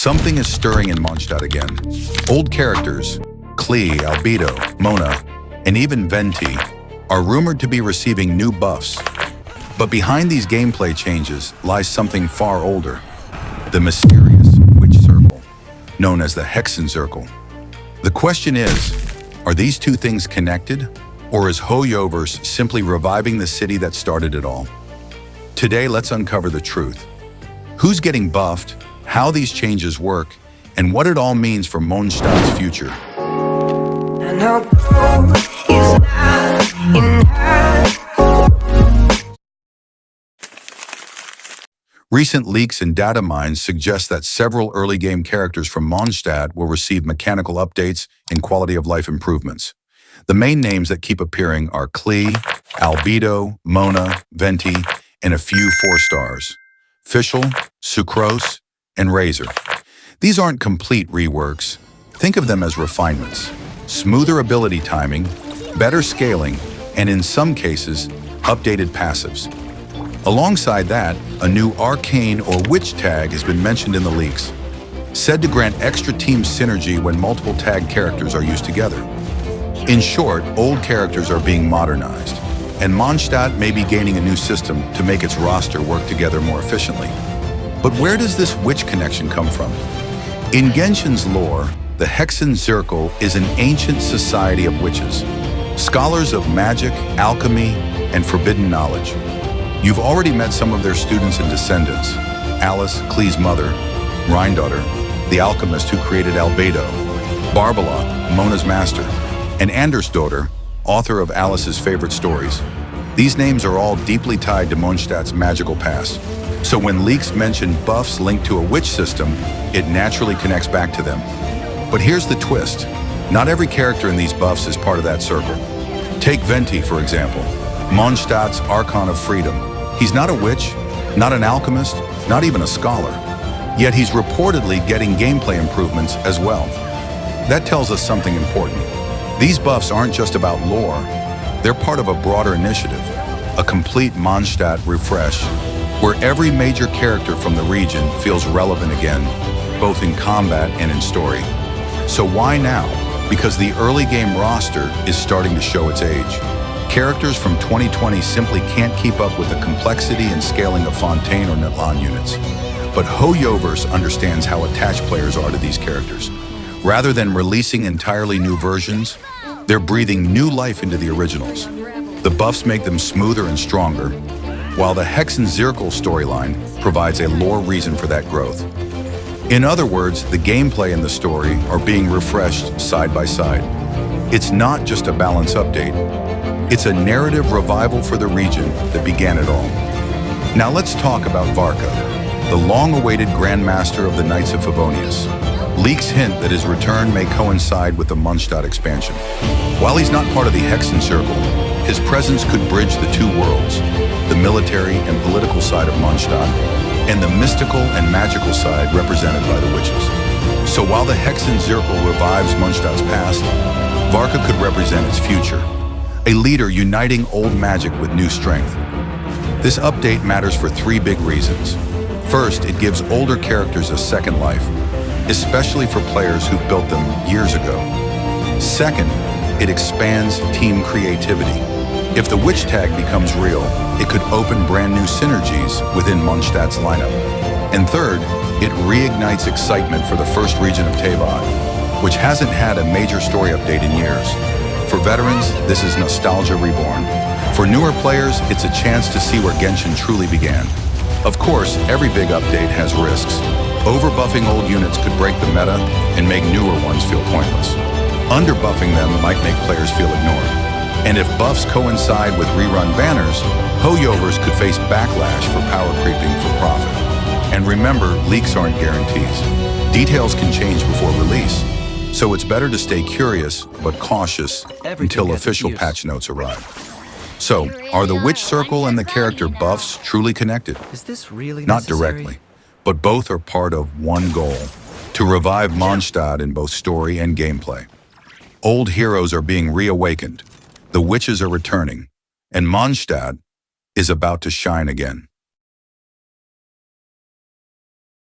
Something is stirring in Mondstadt again. Old characters, Klee, Albedo, Mona, and even Venti, are rumored to be receiving new buffs. But behind these gameplay changes lies something far older, the mysterious witch circle, known as the Hexenzirkel. The question is, are these two things connected, or is HoYoverse simply reviving the city that started it all? Today, let's uncover the truth. Who's getting buffed, how these changes work, and what it all means for Mondstadt's future. Recent leaks and data mines suggest that several early game characters from Mondstadt will receive mechanical updates and quality of life improvements. The main names that keep appearing are Klee, Albedo, Mona, Venti, and a few 4 stars, Fischl, Sucrose, and Razor. These aren't complete reworks. Think of them as refinements. Smoother ability timing, better scaling, and in some cases, updated passives. Alongside that, a new arcane or witch tag has been mentioned in the leaks, said to grant extra team synergy when multiple tag characters are used together. In short, old characters are being modernized, and Mondstadt may be gaining a new system to make its roster work together more efficiently. But where does this witch connection come from? In Genshin's lore, the Hexenzirkel is an ancient society of witches, scholars of magic, alchemy, and forbidden knowledge. You've already met some of their students and descendants: Alice, Klee's mother; Rhindaughter, the alchemist who created Albedo; Barbalot, Mona's master; and Anders' daughter, author of Alice's favorite stories. These names are all deeply tied to Mondstadt's magical past. So when leaks mention buffs linked to a witch system, it naturally connects back to them. But here's the twist. Not every character in these buffs is part of that circle. Take Venti, for example, Mondstadt's Archon of Freedom. He's not a witch, not an alchemist, not even a scholar. Yet he's reportedly getting gameplay improvements as well. That tells us something important. These buffs aren't just about lore. They're part of a broader initiative, a complete Mondstadt refresh, where every major character from the region feels relevant again, both in combat and in story. So why now? Because the early game roster is starting to show its age. Characters from 2020 simply can't keep up with the complexity and scaling of Fontaine or Natlan units. But HoYoverse understands how attached players are to these characters. Rather than releasing entirely new versions, they're breathing new life into the originals. The buffs make them smoother and stronger, while the Hexenzirkel storyline provides a lore reason for that growth. In other words, the gameplay and the story are being refreshed side by side. It's not just a balance update. It's a narrative revival for the region that began it all. Now let's talk about Varka, the long-awaited Grandmaster of the Knights of Favonius. Leaks hint that his return may coincide with the Mondstadt expansion. While he's not part of the Hexenzirkel, his presence could bridge the two worlds, the military and political side of Mondstadt, and the mystical and magical side represented by the witches. So while the Hexenzirkel revives Mondstadt's past, Varka could represent its future, a leader uniting old magic with new strength. This update matters for 3 big reasons. First, it gives older characters a second life, especially for players who built them years ago. Second, it expands team creativity. If the witch tag becomes real, it could open brand new synergies within Mondstadt's lineup. And third, it reignites excitement for the first region of Teyvat, which hasn't had a major story update in years. For veterans, this is nostalgia reborn. For newer players, it's a chance to see where Genshin truly began. Of course, every big update has risks. Overbuffing old units could break the meta and make newer ones feel pointless. Underbuffing them might make players feel ignored. And if buffs coincide with rerun banners, HoYoverse could face backlash for power creeping for profit. And remember, leaks aren't guarantees. Details can change before release. So it's better to stay curious but cautious until official patch notes arrive. So, are the witch circle and the character buffs truly connected? Is this really Not necessary? directly, but both are part of one goal: to revive Mondstadt in both story and gameplay. Old heroes are being reawakened, the witches are returning, and Mondstadt is about to shine again.